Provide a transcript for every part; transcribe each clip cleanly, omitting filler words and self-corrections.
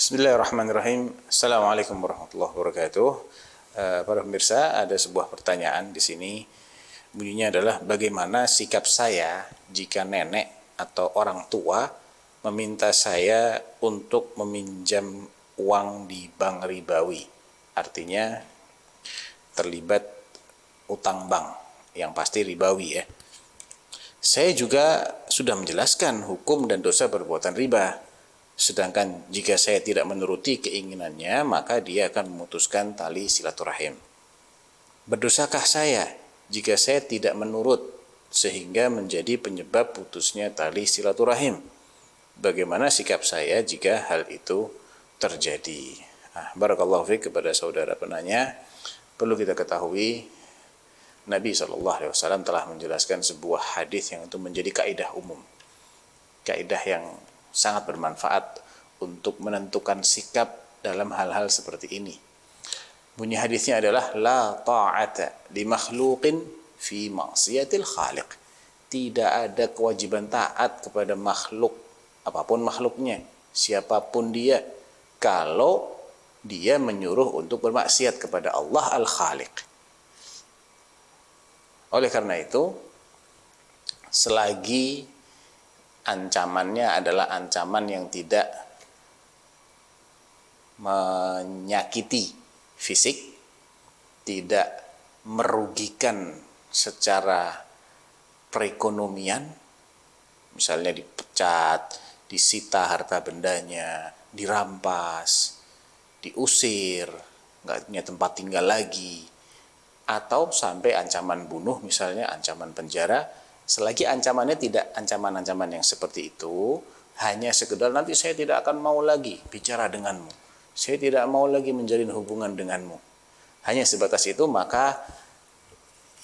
Bismillahirrahmanirrahim. Assalamualaikum warahmatullahi wabarakatuh. Para pemirsa, ada sebuah pertanyaan di sini. Bunyinya adalah bagaimana sikap saya jika nenek atau orang tua meminta saya untuk meminjam uang di bank ribawi. Artinya terlibat utang bank yang pasti ribawi ya. Saya juga sudah menjelaskan hukum dan dosa perbuatan riba. Sedangkan jika saya tidak menuruti keinginannya, maka dia akan memutuskan tali silaturahim. Berdosakah saya jika saya tidak menurut sehingga menjadi penyebab putusnya tali silaturahim? Bagaimana sikap saya jika hal itu terjadi? Barakallahu fiik kepada saudara penanya. Perlu kita ketahui, Nabi SAW telah menjelaskan sebuah hadis yang itu menjadi kaidah umum. Kaidah yang sangat bermanfaat untuk menentukan sikap dalam hal-hal seperti ini. Bunyi hadisnya adalah la ta'ata li makhluqin fi ma'siyatil khaliq. Tidak ada kewajiban taat kepada makhluk, apapun makhluknya, siapapun dia, kalau dia menyuruh untuk bermaksiat kepada Allah Al-Khaliq. Oleh karena itu, selagi ancamannya adalah ancaman yang tidak menyakiti fisik, tidak merugikan secara perekonomian, misalnya dipecat, disita harta bendanya, dirampas, diusir, nggak punya tempat tinggal lagi, atau sampai ancaman bunuh, misalnya ancaman penjara. Selagi ancamannya tidak ancaman-ancaman yang seperti itu, hanya sekedar nanti saya tidak akan mau lagi bicara denganmu, saya tidak mau lagi menjalin hubungan denganmu, hanya sebatas itu, maka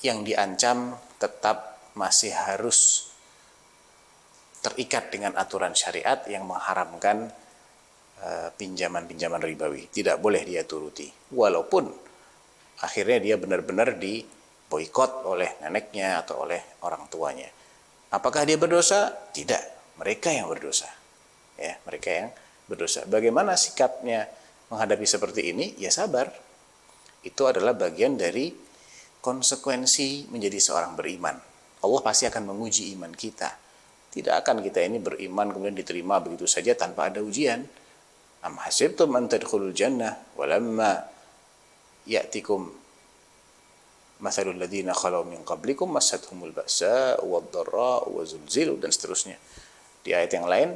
yang diancam tetap masih harus terikat dengan aturan syariat yang mengharamkan pinjaman-pinjaman ribawi. Tidak boleh dia turuti, walaupun akhirnya dia benar-benar boikot oleh neneknya atau oleh orang tuanya. Apakah dia berdosa? Tidak, mereka yang berdosa. Ya, mereka yang berdosa. Bagaimana sikapnya menghadapi seperti ini? Ya sabar. Itu adalah bagian dari konsekuensi menjadi seorang beriman. Allah pasti akan menguji iman kita. Tidak akan kita ini beriman kemudian diterima begitu saja tanpa ada ujian. Am hasibtum an tadkhulul jannah walamma ya'tikum masalul ladzina khalau min qablikum massathumul ba'sa wad-dharra wa zulzilu, dan seterusnya. Di ayat yang lain,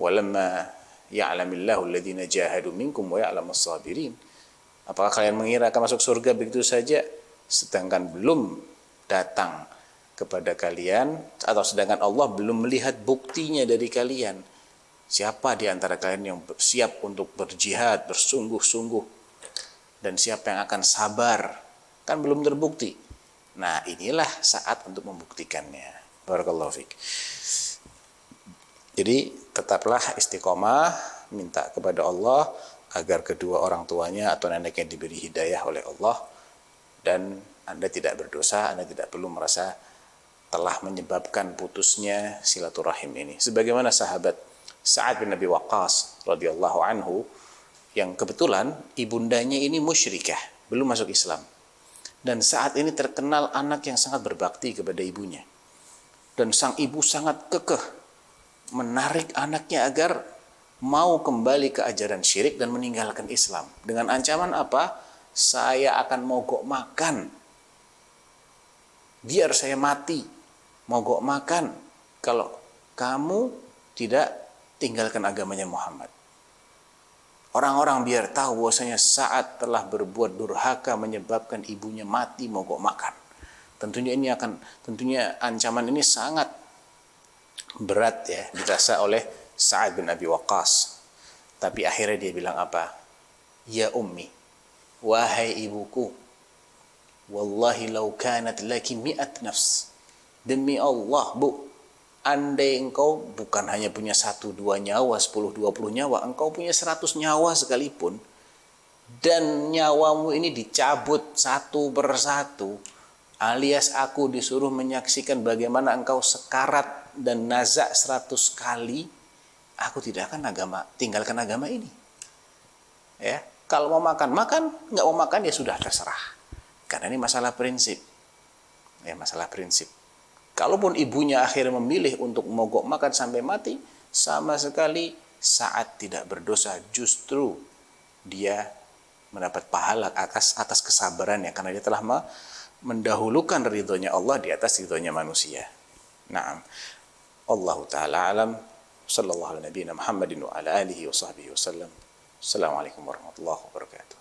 walamma ya'lamillahu alladzina jahadu minkum wa ya'lamus sabirin. Apakah kalian mengira akan masuk surga begitu saja sedangkan belum datang kepada kalian, atau sedangkan Allah belum melihat buktinya dari kalian? Siapa di antara kalian yang siap untuk berjihad bersungguh-sungguh, dan siapa yang akan sabar? Kan belum terbukti. Nah, inilah saat untuk membuktikannya. Barakallahu fiik. Jadi tetaplah istiqomah, minta kepada Allah agar kedua orang tuanya atau neneknya diberi hidayah oleh Allah, dan Anda tidak berdosa, Anda tidak perlu merasa telah menyebabkan putusnya silaturahim ini. Sebagaimana sahabat Sa'ad bin Abi Waqqas radhiyallahu anhu, yang kebetulan ibundanya ini musyrikah, belum masuk Islam. Dan saat ini terkenal anak yang sangat berbakti kepada ibunya. Dan sang ibu sangat kekeh menarik anaknya agar mau kembali ke ajaran syirik dan meninggalkan Islam. Dengan ancaman apa? Saya akan mogok makan. Biar saya mati, mogok makan kalau kamu tidak tinggalkan agamanya Muhammad. Orang-orang biar tahu bahwasanya Sa'ad telah berbuat durhaka menyebabkan ibunya mati mogok makan. Tentunya ancaman ini sangat berat ya dirasa oleh Sa'ad bin Abi Waqqas. Tapi akhirnya dia bilang apa? Ya ummi, wahai ibuku, wallahi law kanat laki mi'at nafs. Demi Allah, Bu, andai engkau bukan hanya punya 1-2 nyawa, 10-20 nyawa, engkau punya 100 nyawa sekalipun, dan nyawamu ini dicabut satu persatu, alias aku disuruh menyaksikan bagaimana engkau sekarat dan nazak 100 kali, aku tidak akan tinggalkan agama ini. Ya, kalau mau makan makan, nggak mau makan ya sudah terserah. Karena ini masalah prinsip. Ya, masalah prinsip. Kalaupun ibunya akhirnya memilih untuk mogok makan sampai mati, sama sekali Sa'ad tidak berdosa, justru dia mendapat pahala atas kesabarannya karena dia telah mendahulukan ridhonya Allah di atas ridhonya manusia. Naam. Allahu taala alam. Sallallahu alaihi nabiyina Muhammadin wa ala alihi wa sahbihi wasallam. Assalamualaikum warahmatullahi wabarakatuh.